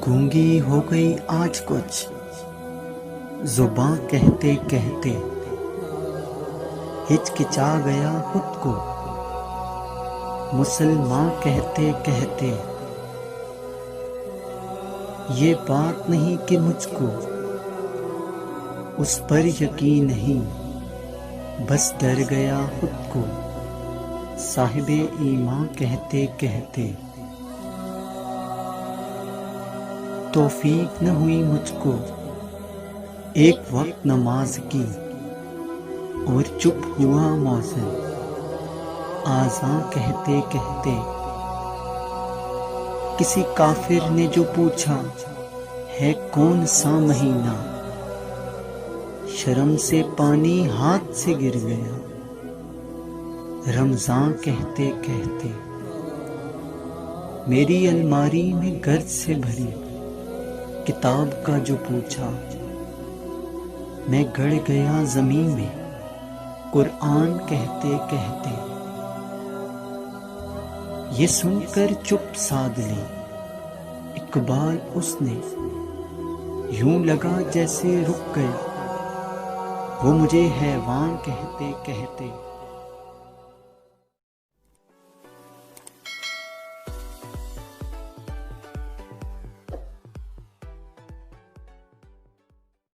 गूंगी हो गई आज कुछ जुबां कहते कहते, हिचकिचा गया खुद को मुसलमान कहते कहते। ये बात नहीं कि मुझको उस पर यकीन नहीं, बस डर गया खुद को साहिबे ईमान कहते कहते। तौफीक न हुई मुझको एक वक्त नमाज की, और चुप हुआ मौसम आज़ान कहते कहते। किसी काफिर ने जो पूछा है कौन सा महीना, शर्म से पानी हाथ से गिर गया रमजान कहते कहते। मेरी अलमारी में गर्द से भरी किताब का जो पूछा, मैं गड़ गया जमीन में कुरान कहते कहते। ये सुनकर चुप साध ली इकबाल उसने, यूं लगा जैसे रुक गया वो मुझे हैवान कहते कहते।